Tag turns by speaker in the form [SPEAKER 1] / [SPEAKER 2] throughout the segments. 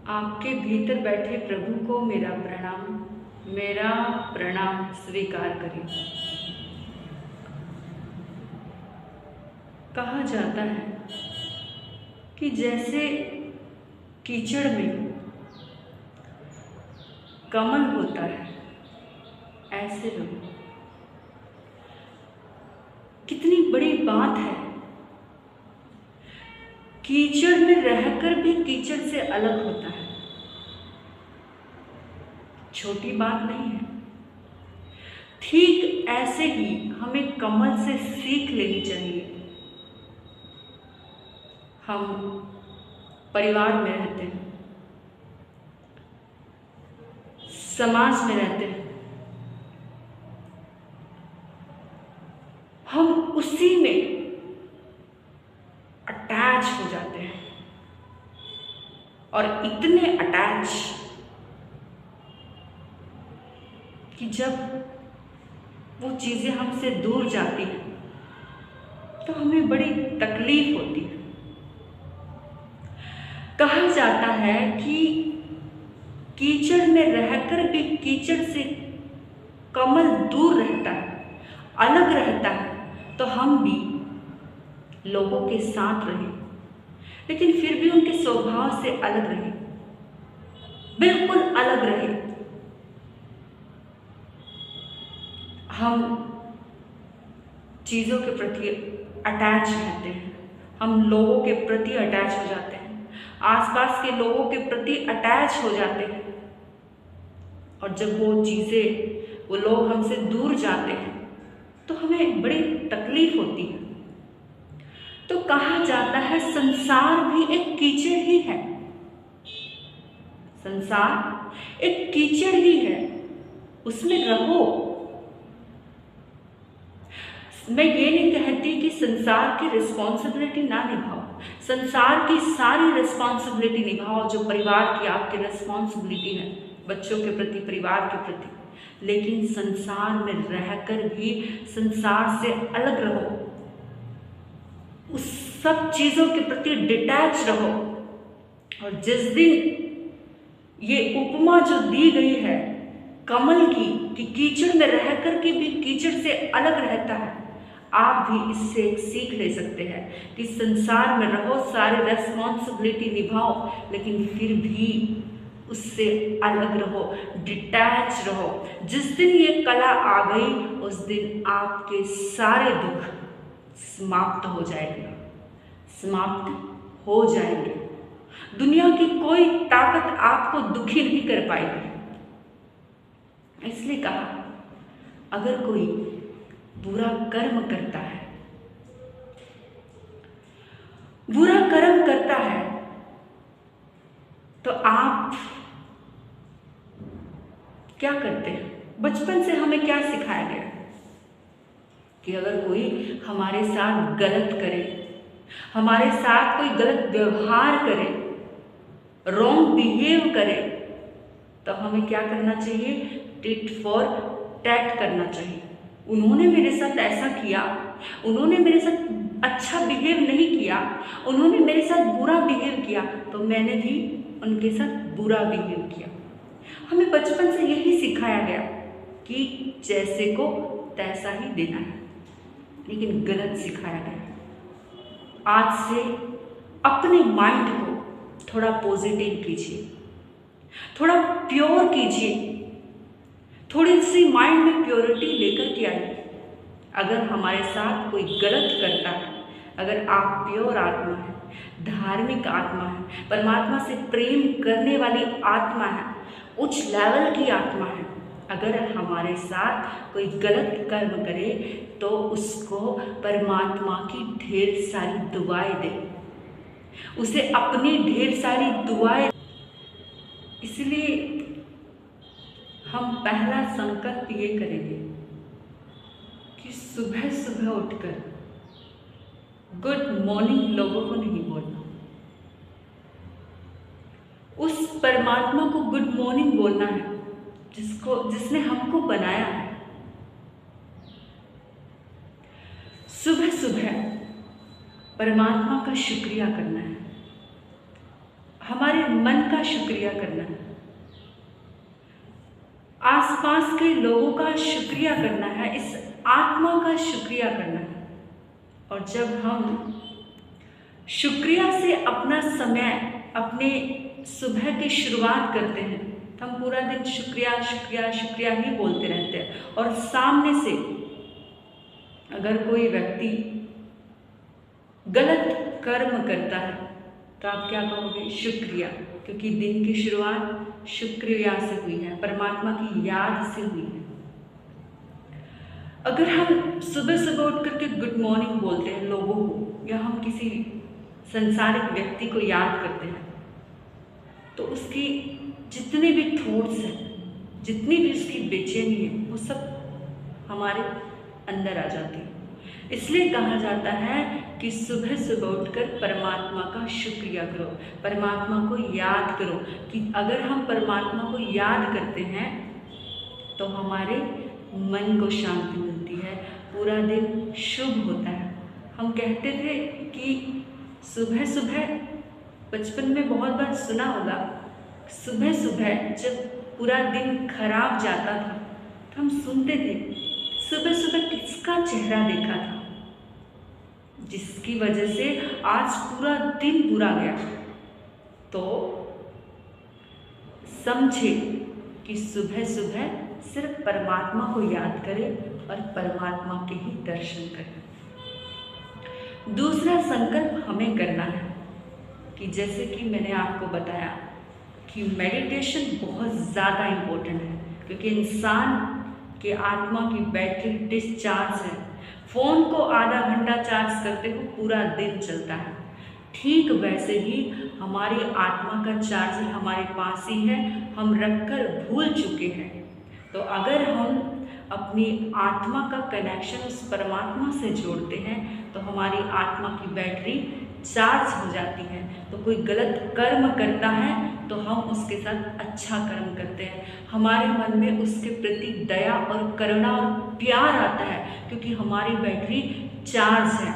[SPEAKER 1] आपके भीतर बैठे प्रभु को मेरा प्रणाम स्वीकार करें। कहा जाता है कि जैसे कीचड़ में कमल होता है, ऐसे रहो। कितनी बड़ी बात है, कीचड़ में रहकर भी कीचड़ से अलग होता है। छोटी बात नहीं है। ठीक ऐसे ही हमें कमल से सीख लेनी चाहिए। हम परिवार में रहते हैं, समाज में रहते हैं, हम उसी में अटैच हो जाते हैं और इतने अटैच कि जब वो चीज़ें हमसे दूर जाती हैं तो हमें बड़ी तकलीफ होती है। कहा जाता है कि कीचड़ में रहकर भी कीचड़ से कमल दूर रहता है, अलग रहता है। तो हम भी लोगों के साथ रहें, लेकिन फिर भी उनके स्वभाव से अलग रहें, बिल्कुल अलग रहें। हम चीज़ों के प्रति अटैच रहते हैं, हम लोगों के प्रति अटैच हो जाते हैं, आसपास के लोगों के प्रति अटैच हो जाते हैं। और जब वो लोग हमसे दूर जाते हैं तो हमें बड़ी तकलीफ होती है। तो कहा जाता है संसार भी एक कीचड़ ही है, संसार एक कीचड़ ही है, उसमें रहो। मैं ये नहीं कहती कि संसार की रिस्पॉन्सिबिलिटी ना निभाओ, संसार की सारी रिस्पॉन्सिबिलिटी निभाओ जो परिवार की आपकी रिस्पॉन्सिबिलिटी है, बच्चों के प्रति, परिवार के प्रति। लेकिन संसार में रहकर भी संसार से अलग रहो, उस सब चीज़ों के प्रति डिटैच रहो। और जिस दिन ये उपमा जो दी गई है कमल की, कि कीचड़ में रहकर के भी कीचड़ से अलग रहता है, आप भी इससे एक सीख ले सकते हैं कि संसार में रहो, सारी रेस्पॉन्सिबिलिटी निभाओ, लेकिन फिर भी उससे अलग रहो, डिटैच रहो। जिस दिन ये कला आ गई उस दिन आपके सारे दुख समाप्त हो जाएंगे, समाप्त हो जाएंगे। दुनिया की कोई ताकत आपको दुखी नहीं कर पाएगी। इसलिए कहा, अगर कोई बुरा कर्म करता है, बुरा कर्म करता है, तो आप क्या करते हैं? बचपन से हमें क्या सिखाया गया कि अगर कोई हमारे साथ गलत करे, हमारे साथ कोई गलत व्यवहार करे, रॉन्ग बिहेव करे, तो हमें क्या करना चाहिए? टिट फॉर टैट करना चाहिए। उन्होंने मेरे साथ ऐसा किया, उन्होंने मेरे साथ अच्छा बिहेव नहीं किया, उन्होंने मेरे साथ बुरा बिहेव किया, तो मैंने भी उनके साथ बुरा बिहेव किया। हमें बचपन से यही सिखाया गया कि जैसे को तैसा ही देना है, लेकिन गलत सिखाया गया। आज से अपने माइंड को थोड़ा पॉजिटिव कीजिए, थोड़ा प्योर कीजिए, थोड़ी सी माइंड में प्योरिटी लेकर के आइए। अगर हमारे साथ कोई गलत करता है, अगर आप प्योर आत्मा है, धार्मिक आत्मा है, परमात्मा से प्रेम करने वाली आत्मा है, उच्च लेवल की आत्मा है, अगर हमारे साथ कोई गलत कर्म करे तो उसको परमात्मा की ढेर सारी दुआएं दे, उसे अपनी ढेर सारी दुआएं। इसलिए हम पहला संकल्प ये करेंगे कि सुबह सुबह उठकर गुड मॉर्निंग लोगों को नहीं बोलना, उस परमात्मा को गुड मॉर्निंग बोलना है जिसने हमको बनाया है। सुबह सुबह परमात्मा का शुक्रिया करना है। हमारे मन का शुक्रिया करना है, आसपास के लोगों का शुक्रिया करना है, इस आत्मा का शुक्रिया करना है। और जब हम शुक्रिया से अपना समय, अपने सुबह की शुरुआत करते हैं, तो हम पूरा दिन शुक्रिया शुक्रिया शुक्रिया ही बोलते रहते हैं। और सामने से अगर कोई व्यक्ति गलत कर्म करता है तो आप क्या कहोगे? शुक्रिया, क्योंकि दिन की शुरुआत शुक्रिया से हुई है, परमात्मा की याद से हुई है। अगर हम सुबह सुबह उठ करके गुड मॉर्निंग बोलते हैं लोगों को, या हम किसी संसारिक व्यक्ति को याद करते हैं, तो उसकी जितने भी थॉट्स हैं, जितनी भी उसकी बेचैनी है, वो सब हमारे अंदर आ जाती है। इसलिए कहा जाता है कि सुबह सुबह उठकर परमात्मा का शुक्रिया करो, परमात्मा को याद करो। कि अगर हम परमात्मा को याद करते हैं तो हमारे मन को शांति मिलती है, पूरा दिन शुभ होता है। हम कहते थे कि सुबह सुबह, बचपन में बहुत बार सुना होगा, सुबह सुबह जब पूरा दिन खराब जाता था तो हम सुनते थे, सुबह सुबह किसका चेहरा देखा था जिसकी वजह से आज पूरा दिन बुरा गया। तो समझे कि सुबह सुबह सिर्फ परमात्मा को याद करें और परमात्मा के ही दर्शन करें। दूसरा संकल्प हमें करना है कि जैसे कि मैंने आपको बताया कि मेडिटेशन बहुत ज़्यादा इम्पोर्टेंट है, क्योंकि इंसान के आत्मा की बैटरी डिस्चार्ज है। फ़ोन को आधा घंटा चार्ज करते हो पूरा दिन चलता है, ठीक वैसे ही हमारी आत्मा का चार्जर हमारे पास ही है, हम रखकर भूल चुके हैं। तो अगर हम अपनी आत्मा का कनेक्शन उस परमात्मा से जोड़ते हैं तो हमारी आत्मा की बैटरी चार्ज हो जाती है। तो कोई गलत कर्म करता है तो हम उसके साथ अच्छा कर्म करते हैं, हमारे मन में उसके प्रति दया और करुणा और प्यार आता है, क्योंकि हमारी बैटरी चार्ज है।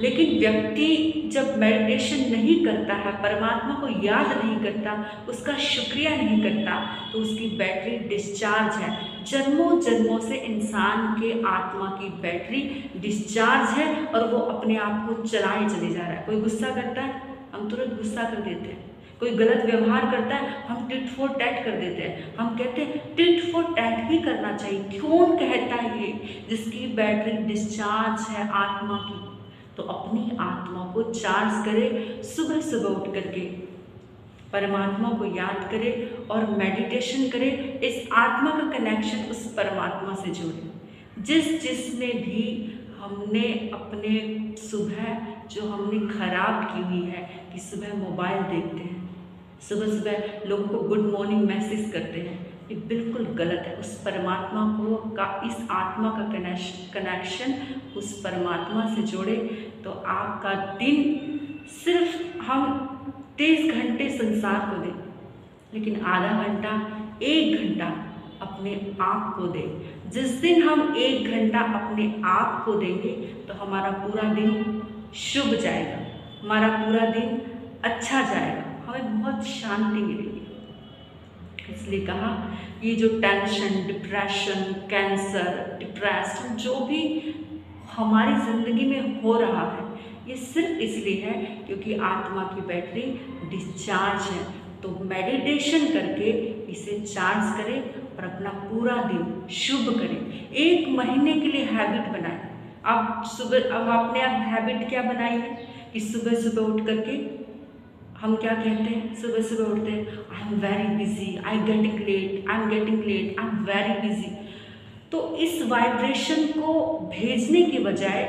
[SPEAKER 1] लेकिन व्यक्ति जब मेडिटेशन नहीं करता है, परमात्मा को याद नहीं करता, उसका शुक्रिया नहीं करता, तो उसकी बैटरी डिस्चार्ज है। जन्मों जन्मों से इंसान के आत्मा की बैटरी डिस्चार्ज है और वो अपने आप को चलाए चले जा रहा है। कोई गुस्सा करता है, हम तुरंत गुस्सा कर देते हैं। कोई गलत व्यवहार करता है, हम टिट फॉर टैट कर देते हैं। हम कहते हैं टिट फॉर टैट ही करना चाहिए। कौन कहता है ये? जिसकी बैटरी डिस्चार्ज है आत्मा की। तो अपनी आत्मा को चार्ज करें, सुबह सुबह उठ करके परमात्मा को याद करें और मेडिटेशन करें। इस आत्मा का कनेक्शन उस परमात्मा से जोड़ें। जिसने भी हमने अपने सुबह जो हमने खराब की हुई है कि सुबह मोबाइल देखते हैं, सुबह सुबह लोगों को गुड मॉर्निंग मैसेज करते हैं, ये बिल्कुल गलत है। उस परमात्मा को इस आत्मा का कनेक्शन उस परमात्मा से जोड़े तो आपका दिन, सिर्फ हम 23 घंटे संसार को दें, लेकिन आधा घंटा, 1 घंटा अपने आप को दें। जिस दिन हम 1 घंटा अपने आप को देंगे तो हमारा पूरा दिन शुभ जाएगा, हमारा पूरा दिन अच्छा जाएगा, हमें बहुत शांति मिलेगी। इसलिए कहा ये जो टेंशन, डिप्रेशन, कैंसर, डिप्रेशन जो भी हमारी ज़िंदगी में हो रहा है, ये सिर्फ इसलिए है क्योंकि आत्मा की बैटरी डिस्चार्ज है। तो मेडिटेशन करके इसे चार्ज करें और अपना पूरा दिन शुभ करें। 1 महीने के लिए हैबिट बनाएं। अब आपने हैबिट क्या बनाई है कि सुबह सुबह उठ करके हम क्या कहते हैं? सुबह सुबह उठते हैं, I am very busy, I am getting late, I am very busy. तो इस वाइब्रेशन को भेजने के बजाय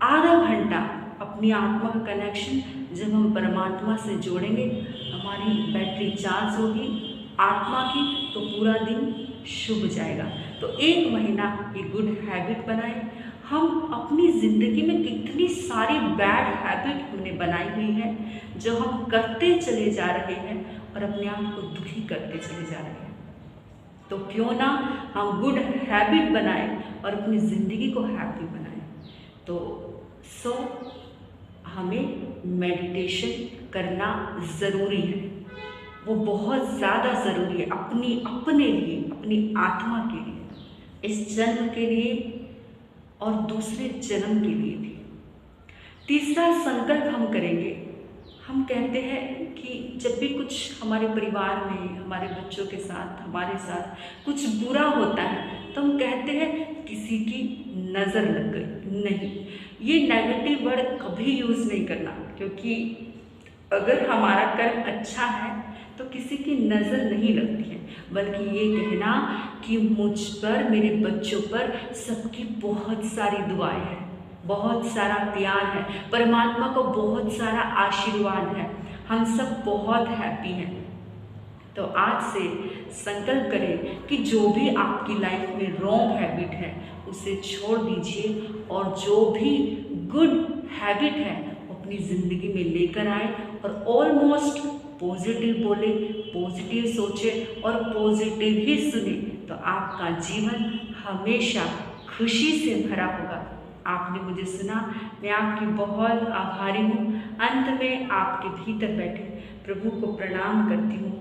[SPEAKER 1] आधा घंटा अपनी आत्मा का कनेक्शन जब हम परमात्मा से जोड़ेंगे, हमारी बैटरी चार्ज होगी आत्मा की, तो पूरा दिन शुभ जाएगा। तो 1 महीना ये गुड हैबिट बनाएं। हम अपनी ज़िंदगी में कितनी सारी बैड हैबिट हमने बनाई हुई है जो हम करते चले जा रहे हैं और अपने आप को दुखी करते चले जा रहे हैं। तो क्यों ना हम गुड हैबिट बनाएं और अपनी ज़िंदगी को हैप्पी बनाएं। तो हमें मेडिटेशन करना ज़रूरी है। वो बहुत ज़्यादा ज़रूरी है अपने लिए, अपनी आत्मा के लिए, इस जन्म के लिए और दूसरे जन्म के लिए भी। तीसरा संकल्प हम करेंगे। हम कहते हैं कि जब भी कुछ हमारे परिवार में, हमारे बच्चों के साथ, हमारे साथ कुछ बुरा होता है तो हम कहते हैं किसी की नज़र लग गई। नहीं, ये नेगेटिव वर्ड कभी यूज़ नहीं करना, क्योंकि अगर हमारा कर्म अच्छा है तो किसी की नज़र नहीं लगती है, बल्कि ये कहना कि मुझ पर, मेरे बच्चों पर सबकी बहुत सारी दुआएं हैं, बहुत सारा प्यार है, परमात्मा को बहुत सारा आशीर्वाद है, हम सब बहुत हैप्पी हैं। तो आज से संकल्प करें कि जो भी आपकी लाइफ में रॉन्ग हैबिट है उसे छोड़ दीजिए और जो भी गुड हैबिट है वो अपनी ज़िंदगी में लेकर आए और ऑलमोस्ट पॉजिटिव बोले, पॉजिटिव सोचे और पॉजिटिव ही सुने, तो आपका जीवन हमेशा खुशी से भरा होगा। आपने मुझे सुना, मैं आपकी बहुत आभारी हूँ। अंत में आपके भीतर बैठे प्रभु को प्रणाम करती हूँ।